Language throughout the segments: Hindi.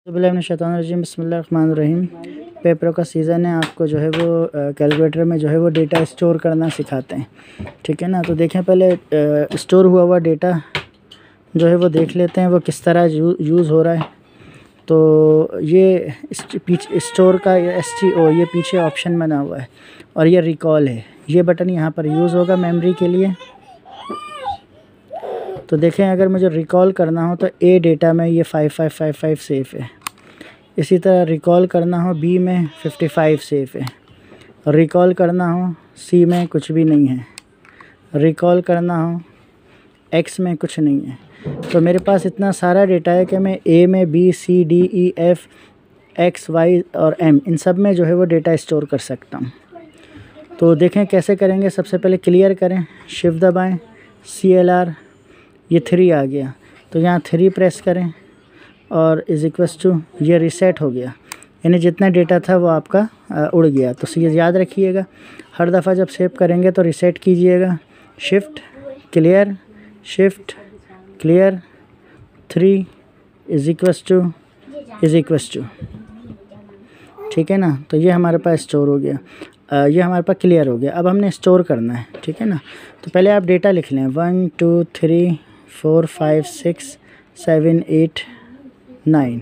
बिस्मिल्लाहिर्रहमानिर्रहीम बिस्मिल्लाहिर्रहमानिर्रहीम। पेपरों का सीज़न है, आपको जो है वो कैलकुलेटर में जो है वो डेटा स्टोर करना सिखाते हैं, ठीक है ना। तो देखें पहले स्टोर हुआ हुआ डेटा जो है वो देख लेते हैं वो किस तरह यूज़ हो रहा है। तो ये स्टोर का STO ये पीछे ऑप्शन बना हुआ है और ये रिकॉल है, ये बटन यहाँ पर यूज़ होगा मेमोरी के लिए। तो देखें अगर मुझे रिकॉल करना हो तो A डेटा में ये 5555 सेफ़ है, इसी तरह रिकॉल करना हो B में 55 सेफ़ है, रिकॉल करना हो C में कुछ भी नहीं है, रिकॉल करना हो X में कुछ नहीं है। तो मेरे पास इतना सारा डेटा है कि मैं A में B C D E F X Y और M इन सब में जो है वो डेटा स्टोर कर सकता हूँ। तो देखें कैसे करेंगे। सबसे पहले क्लियर करें, शिफ्ट दबाएं, CLR, ये 3 आ गया तो यहाँ 3 प्रेस करें और =, ये रीसेट हो गया, यानी जितना डेटा था वो आपका उड़ गया। तो ये याद रखिएगा, हर दफ़ा जब सेव करेंगे तो रीसेट कीजिएगा। शिफ्ट क्लियर, शिफ्ट क्लियर 3 =, ठीक है ना। तो ये हमारे पास स्टोर हो गया, ये हमारे पास क्लियर हो गया। अब हमने स्टोर करना है, ठीक है ना। तो पहले आप डेटा लिख लें 1 2 3 4 5 6 7 8 9।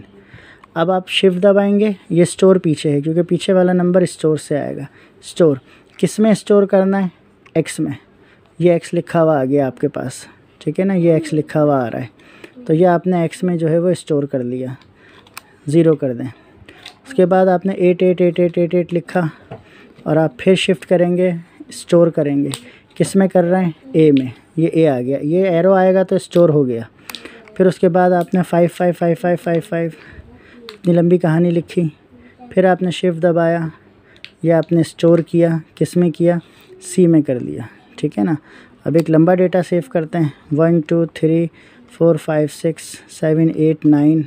अब आप शिफ्ट दबाएंगे, ये स्टोर पीछे है क्योंकि पीछे वाला नंबर स्टोर से आएगा। स्टोर किस में स्टोर करना है? X में, ये X लिखा हुआ आ गया आपके पास, ठीक है ना, ये X लिखा हुआ आ रहा है। तो ये आपने X में जो है वो स्टोर कर लिया, 0 कर दें। उसके बाद आपने 888888 लिखा और आप फिर शिफ्ट करेंगे, स्टोर करेंगे। किस में कर रहे हैं? A में, ये A आ गया, ये एरो आएगा तो स्टोर हो गया। फिर उसके बाद आपने 555555 इतनी लंबी कहानी लिखी, फिर आपने शिफ्ट दबाया, ये आपने स्टोर किया, किस में किया? C में कर लिया, ठीक है ना। अब एक लंबा डेटा सेव करते हैं 1 2 3 4 5 6 7 8 9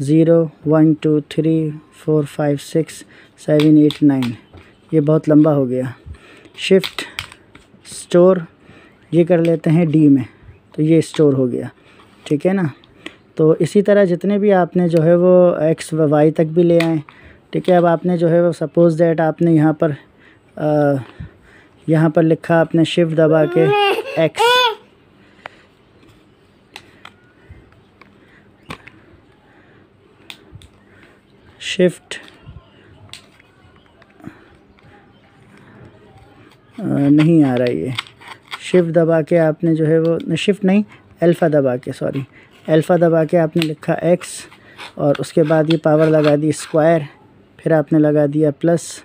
0 1 2 3 4 5 6 7 8 9, ये बहुत लंबा हो गया। शिफ्ट स्टोर ये कर लेते हैं D में, तो ये स्टोर हो गया, ठीक है ना। तो इसी तरह जितने भी आपने जो है वो X व Y तक भी ले आएँ, ठीक है। अब आपने जो है वो सपोज़ दैट आपने यहाँ पर लिखा, आपने शिफ्ट दबा के X, शिफ्ट नहीं आ रहा ये, शिफ्ट दबा के आपने जो है वो शिफ्ट नहीं अल्फ़ा दबा के, सॉरी अल्फ़ा दबा के आपने लिखा X और उसके बाद ये पावर लगा दी स्क्वायर, फिर आपने लगा दिया प्लस,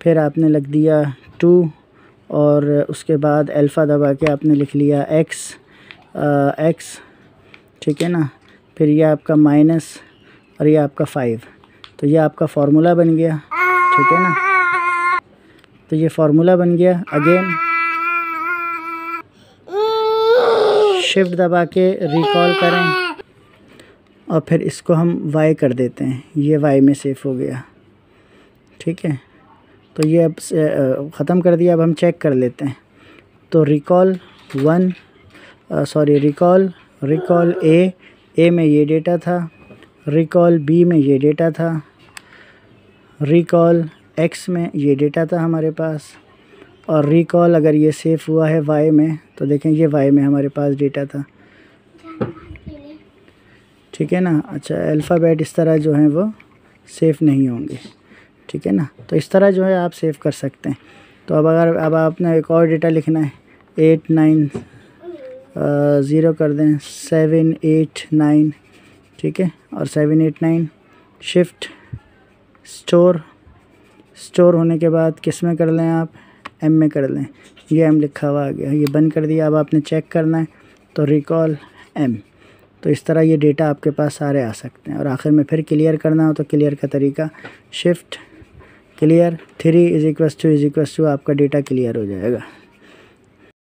फिर आपने लग दिया 2 और उसके बाद अल्फ़ा दबा के आपने लिख लिया X, ठीक है ना। फिर ये आपका माइनस और ये आपका 5, तो ये आपका फार्मूला बन गया, ठीक है ना। तो ये फार्मूला बन गया। अगेन शिफ्ट दबा के रिकॉल करें और फिर इसको हम Y कर देते हैं, ये Y में सेव हो गया, ठीक है। तो ये अब ख़त्म कर दिया। अब हम चेक कर लेते हैं। तो रिकॉल रिकॉल A में ये डेटा था, रिकॉल B में ये डेटा था, रिकॉल X में ये डेटा था हमारे पास, और रिकॉल अगर ये सेव हुआ है Y में, तो देखें ये Y में हमारे पास डेटा था, ठीक है ना। अच्छा, अल्फ़ाबेट इस तरह जो हैं वो सेव नहीं होंगे, ठीक है ना। तो इस तरह जो है आप सेव कर सकते हैं। तो अब आपने एक और डेटा लिखना है 8 9 0 कर दें 7 8 9, ठीक है, और 7 8 9 शिफ्ट स्टोर होने के बाद किस में कर लें आप? M में कर लें, ये M लिखा हुआ आ गया, ये बंद कर दिया। अब आपने चेक करना है तो रिकॉल M। तो इस तरह ये डेटा आपके पास सारे आ सकते हैं। और आखिर में फिर क्लियर करना हो तो क्लियर का तरीका शिफ्ट क्लियर 3 =, आपका डेटा क्लियर हो जाएगा।